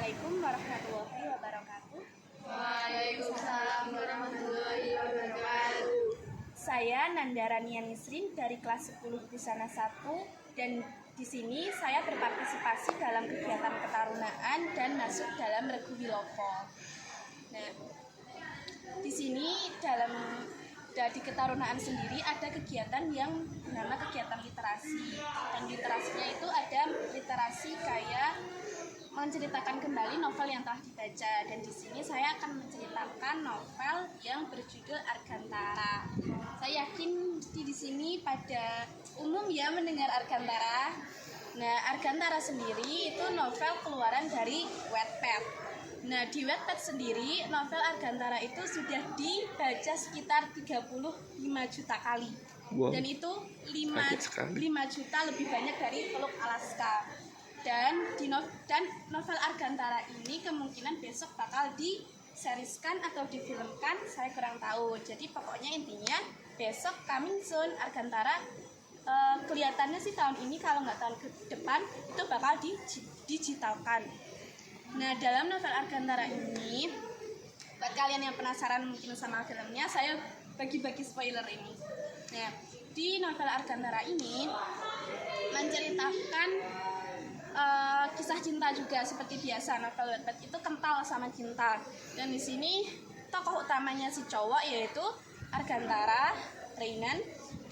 Assalamualaikum warahmatullahi wabarakatuh. Waalaikumsalam warahmatullahi wabarakatuh. Saya Nandarania Nisrin dari kelas 10 Busana 1 dan di sini saya berpartisipasi dalam kegiatan ketarunaan dan masuk dalam Regu Wiloko. Nah, di sini di ketarunaan sendiri ada kegiatan yang bernama kegiatan literasi, dan literasinya itu ada literasi kayak menceritakan kembali novel yang telah dibaca, dan di sini saya akan menceritakan novel yang berjudul Argantara. Saya yakin di sini pada umum ya mendengar Argantara. Nah, Argantara sendiri itu novel keluaran dari Wattpad. Nah, di Wattpad sendiri novel Argantara itu sudah dibaca sekitar 35 juta kali. Wow. Dan itu 5 juta lebih banyak dari Teluk Alaska. Dan novel Argantara ini kemungkinan besok bakal diseriskan atau difilmkan, saya kurang tahu. Jadi pokoknya intinya besok coming soon Argantara. Kelihatannya sih tahun ini, kalau nggak tahun ke depan itu bakal digitalkan. Nah, dalam novel Argantara ini, buat kalian yang penasaran mungkin sama filmnya, saya bagi-bagi spoiler ini. Nah, di novel Argantara ini menceritakan kisah cinta juga seperti biasa. Novel Wattpad itu kental sama cinta, dan di sini tokoh utamanya si cowok yaitu Argantara, Reynan,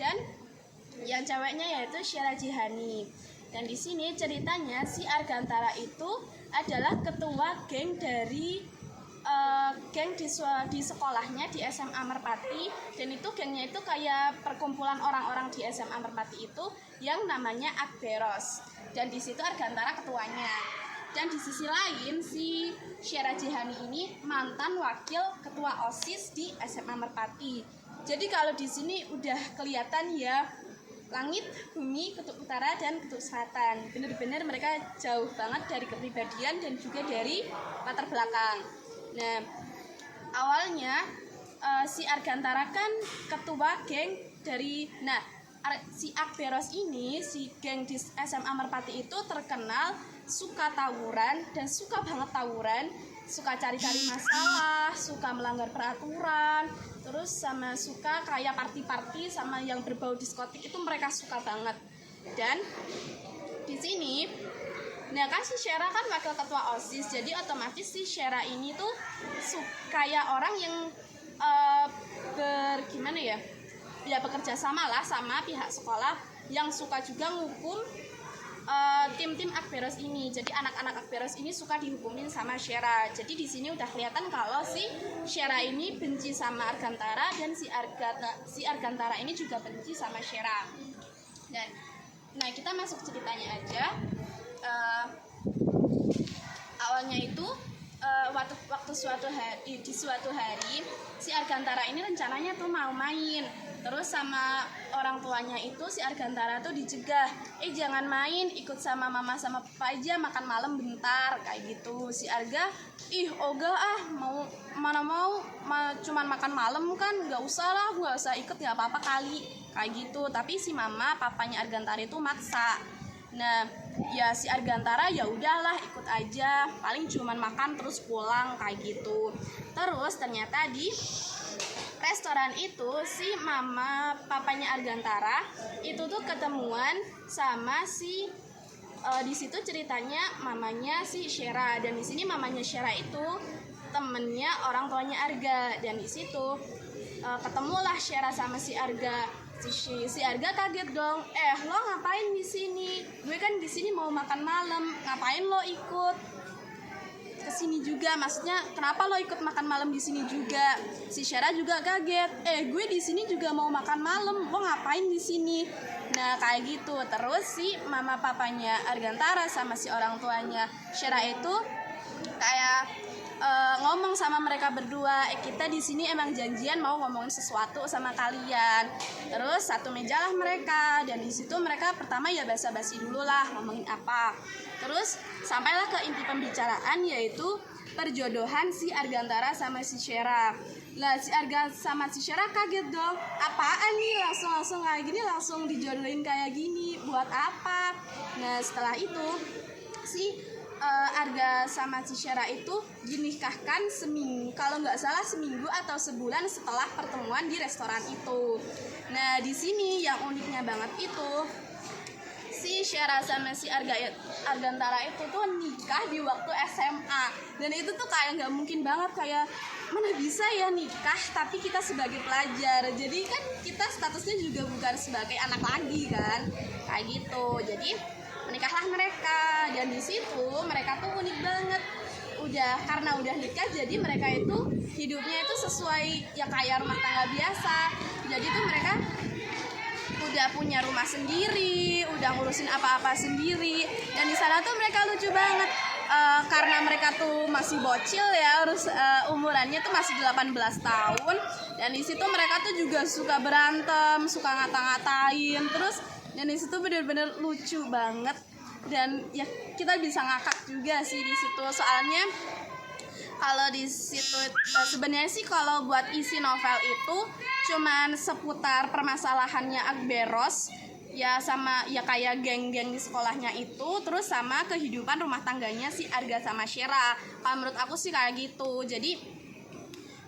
dan yang ceweknya yaitu Sheila Jihani. Dan di sini ceritanya si Argantara itu adalah ketua geng dari geng di sekolahnya di SMA Merpati, dan itu gengnya itu kayak perkumpulan orang-orang di SMA Merpati itu yang namanya Akberos, dan di situ Argantara ketuanya. Dan di sisi lain si Sheila Jihani ini mantan wakil ketua OSIS di SMA Merpati. Jadi kalau di sini udah kelihatan ya, langit, bumi, kutub utara dan kutub selatan. Benar-benar mereka jauh banget dari kepribadian dan juga dari latar belakang. Nah, awalnya si Argantara kan ketua geng dari, si Akberos ini, si geng di SMA Merpati itu terkenal suka tawuran dan suka banget tawuran, suka cari-cari masalah, suka melanggar peraturan, terus sama suka kayak party-party sama yang berbau diskotik, itu mereka suka banget. Dan di sini kan si Sheila kan wakil ketua OSIS, jadi otomatis si Sheila ini tuh kayak orang yang bekerja sama lah sama pihak sekolah yang suka juga ngukum tim-tim Akberos ini. Jadi anak-anak Akberos ini suka dihukumin sama Sheila. Jadi di sini udah kelihatan kalau si Sheila ini benci sama Argantara, dan si Argantara ini juga benci sama Sheila. Dan kita masuk ceritanya aja. Awalnya itu waktu di suatu hari si Argantara ini rencananya tuh mau main, terus sama orang tuanya itu si Argantara tuh dicegah, jangan main, ikut sama mama sama papa aja makan malam bentar, kayak gitu. Si Arga, ogah mau cuman makan malam kan, nggak usah ikut, nggak apa-apa kali, kayak gitu. Tapi si mama papanya Argantara itu maksa. Nah, ya si Argantara ya udahlah ikut aja, paling cuman makan terus pulang, kayak gitu. Terus ternyata di restoran itu si mama papanya Argantara itu tuh ketemuan sama si di situ ceritanya mamanya si Sheila, dan di sini mamanya Sheila itu temennya orang tuanya Arga, dan di situ ketemulah Sheila sama si Arga. Si Arga kaget dong, lo ngapain di sini? Gue kan di sini mau makan malam, ngapain lo ikut kesini juga? Maksudnya kenapa lo ikut makan malam di sini juga? Si Sheila juga kaget, gue di sini juga mau makan malam, lo ngapain di sini? Nah, kayak gitu. Terus si mama papanya Argantara sama si orang tuanya Sheila itu kayak ngomong sama mereka berdua, kita di sini emang janjian mau ngomongin sesuatu sama kalian. Terus satu meja lah mereka, dan di situ mereka pertama ya basa-basi dulu lah ngomongin apa. Terus sampailah ke inti pembicaraan, yaitu perjodohan si Argantara sama si Sheila. Lah si Arga sama si Sheila kaget dong, apaan nih langsung kayak gini, langsung dijodohin kayak gini, buat apa? Nah setelah itu si Arga sama si Syera itu dinikahkan seminggu, kalau nggak salah seminggu atau sebulan setelah pertemuan di restoran itu. Nah di sini yang uniknya banget itu si Syera sama si Argantara itu tuh nikah di waktu SMA, dan itu tuh kayak nggak mungkin banget, kayak mana bisa ya nikah tapi kita sebagai pelajar, jadi kan kita statusnya juga bukan sebagai anak lagi kan, kayak gitu. Jadi menikahlah mereka, dan di situ mereka tuh unik banget, karena udah nikah jadi mereka itu hidupnya itu sesuai ya kayak rumah tangga biasa. Jadi tuh mereka udah punya rumah sendiri, udah ngurusin apa-apa sendiri, dan di sana tuh mereka lucu banget. Karena mereka tuh masih bocil ya, umurannya tuh masih 18 tahun, dan di situ mereka tuh juga suka berantem, suka ngata-ngatain terus, dan di situ bener-bener lucu banget, dan ya kita bisa ngakak juga sih di situ. Soalnya kalau di situ sebenarnya sih kalau buat isi novel itu cuman seputar permasalahannya Akberos ya, sama ya kayak geng-geng di sekolahnya itu, terus sama kehidupan rumah tangganya si Arga sama Syera. Kalau menurut aku sih kayak gitu. Jadi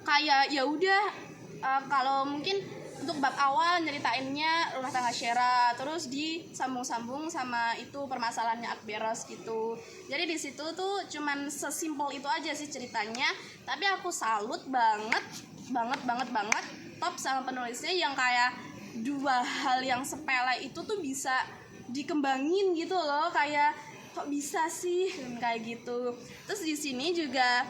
kayak ya udah, kalau mungkin untuk bab awal nyeritainnya rumah tangga Syera, terus disambung-sambung sama itu permasalahannya Akberos gitu. Jadi di situ tuh cuman sesimpel itu aja sih ceritanya, tapi aku salut banget top sama penulisnya yang kayak dua hal yang sepele itu tuh bisa dikembangin gitu loh, kayak kok bisa sih kayak gitu. Terus di sini juga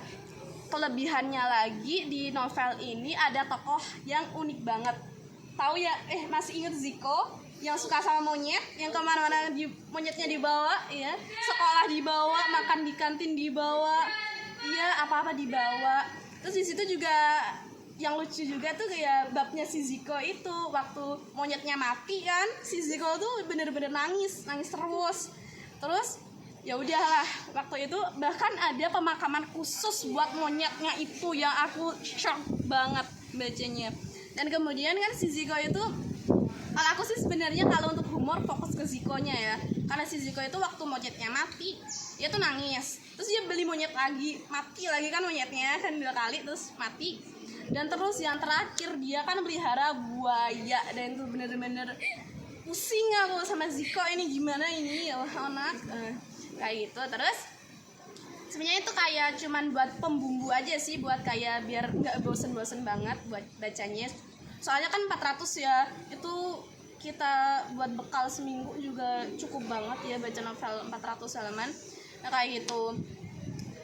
kelebihannya lagi di novel ini ada tokoh yang unik banget. Tahu ya, masih inget Ziko yang suka sama monyet, yang kemana-mana monyetnya dibawa, ya, sekolah dibawa, makan di kantin dibawa, iya apa-apa dibawa. Terus di situ juga yang lucu juga tuh kayak babnya si Ziko itu waktu monyetnya mati kan, si Ziko tuh bener-bener nangis terus. Terus ya udahlah, waktu itu bahkan ada pemakaman khusus buat monyetnya itu yang aku shock banget bacanya. Dan kemudian kan si Ziko itu, kalau aku sih sebenarnya kalau untuk humor fokus ke Zikonya ya, karena si Ziko itu waktu monyetnya mati dia tuh nangis, terus dia beli monyet lagi, mati lagi kan monyetnya kan 2 kali terus mati. Dan terus yang terakhir dia kan pelihara buaya, dan itu bener-bener pusing aku sama Ziko, ini gimana ini ya anak, kayak gitu. Terus sebenarnya itu kayak cuman buat pembumbu aja sih, buat kayak biar nggak bosen-bosen banget buat bacanya. Soalnya kan 400 ya, itu kita buat bekal seminggu juga cukup banget ya baca novel 400 halaman. Nah kayak gitu.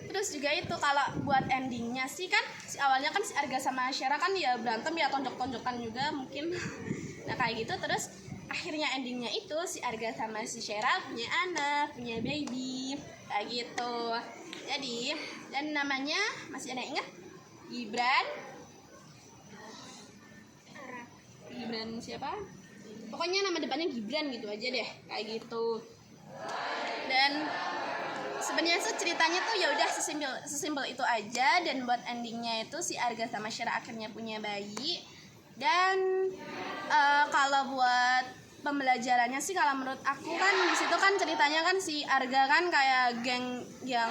Terus juga itu kalau buat endingnya sih kan, awalnya kan si Arga sama Syera kan ya berantem ya, tonjok-tonjokan juga mungkin. Nah kayak gitu. Terus akhirnya endingnya itu si Arga sama si Syera punya anak, punya baby kayak gitu. Jadi, dan namanya masih ada ingat? Gibran siapa? Pokoknya nama depannya Gibran gitu aja deh, kayak gitu. Dan sebenarnya tuh ceritanya tuh ya udah sesimpel itu aja. Dan buat endingnya itu si Arga sama Syera akhirnya punya bayi. Dan kalau buat pembelajarannya sih, kalau menurut aku kan di situ kan ceritanya kan si Arga kan kayak geng yang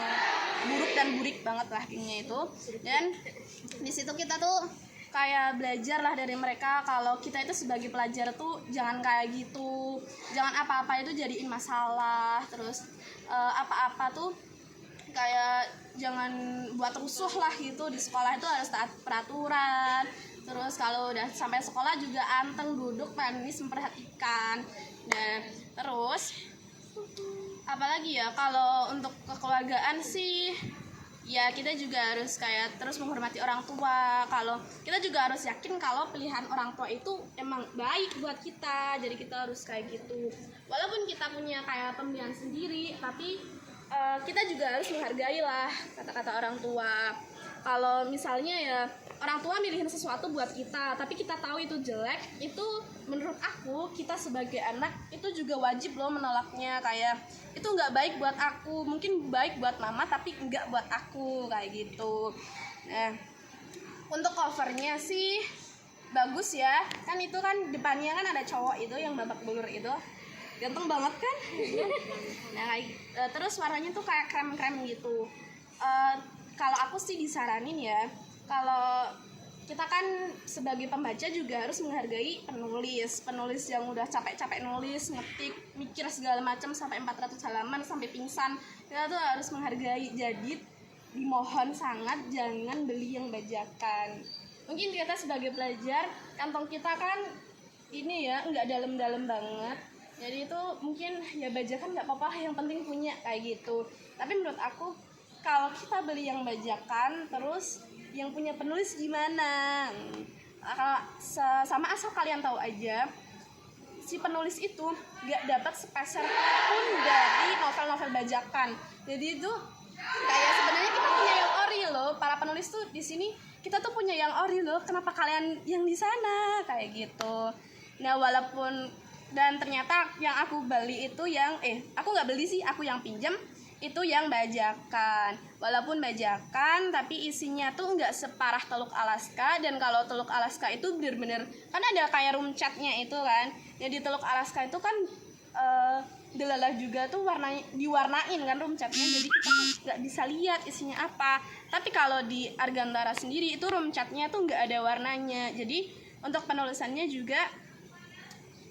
buruk dan burik banget lah gengnya itu. Dan di situ kita tuh kayak belajar lah dari mereka kalau kita itu sebagai pelajar tuh jangan kayak gitu, jangan apa-apa itu jadiin masalah. Terus apa-apa tuh kayak jangan buat rusuh lah gitu. Di sekolah itu harus taat peraturan. Terus kalau udah sampai sekolah juga anteng, duduk, manis, memperhatikan. Dan terus apalagi ya, kalau untuk kekeluargaan sih ya kita juga harus kayak terus menghormati orang tua. Kalau kita juga harus yakin kalau pilihan orang tua itu emang baik buat kita, jadi kita harus kayak gitu. Walaupun kita punya kayak pemilihan sendiri, tapi kita juga harus menghargai lah kata-kata orang tua. Kalau misalnya ya orang tua milihin sesuatu buat kita, tapi kita tahu itu jelek, itu menurut aku kita sebagai anak itu juga wajib loh menolaknya. Kayak itu nggak baik buat aku, mungkin baik buat mama tapi nggak buat aku, kayak gitu. Nah untuk covernya sih bagus ya, kan itu kan depannya kan ada cowok itu yang babak belur itu, ganteng banget kan. Nah kayak Terus warnanya tuh kayak krem-krem gitu. Kalau aku sih disaranin ya, kalau kita kan sebagai pembaca juga harus menghargai penulis yang udah capek-capek nulis, ngetik, mikir segala macam sampai 400 halaman sampai pingsan. Kita tuh harus menghargai. Jadi dimohon sangat jangan beli yang bajakan. Mungkin kita sebagai pelajar, kantong kita kan ini ya nggak dalam-dalam banget. Jadi itu mungkin ya bajakan nggak apa-apa, yang penting punya kayak gitu. Tapi menurut aku kalau kita beli yang bajakan terus yang punya penulis gimana? Sama asal kalian tahu aja, si penulis itu gak dapat sepeser pun dari novel-novel bajakan. Jadi itu kayak sebenarnya kita punya yang ori loh. Para penulis tuh di sini kita tuh punya yang ori loh. Kenapa kalian yang di sana kayak gitu? Nah walaupun dan ternyata yang aku beli itu yang aku nggak beli sih, aku yang pinjam itu yang bajakan. Walaupun bajakan tapi isinya tuh nggak separah Teluk Alaska. Dan kalau Teluk Alaska itu bener-bener kan ada kayak room chatnya itu kan. Jadi Teluk Alaska itu kan delalah juga tuh warnanya diwarnain kan room chatnya. Jadi kita tuh nggak bisa lihat isinya apa. Tapi kalau di Argantara sendiri itu room chatnya tuh nggak ada warnanya. Jadi untuk penulisannya juga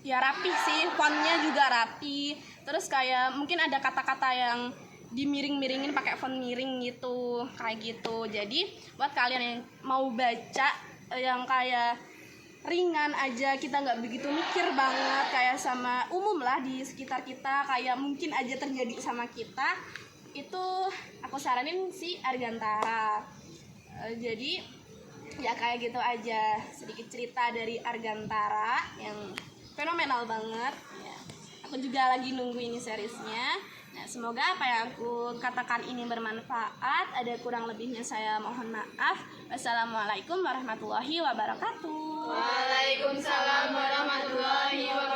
ya rapi sih, fontnya juga rapi. Terus kayak mungkin ada kata-kata yang dimiring-miringin pakai font miring gitu, kayak gitu. Jadi buat kalian yang mau baca yang kayak ringan aja, kita nggak begitu mikir banget kayak sama umum lah di sekitar kita, kayak mungkin aja terjadi sama kita, itu aku saranin si Argantara. Jadi ya kayak gitu aja, sedikit cerita dari Argantara yang fenomenal banget ya. Aku juga lagi nunggu ini seriesnya. Nah, semoga apa yang aku katakan ini bermanfaat. Ada kurang lebihnya saya mohon maaf. Wassalamualaikum warahmatullahi wabarakatuh. Waalaikumsalam warahmatullahi wabarakatuh.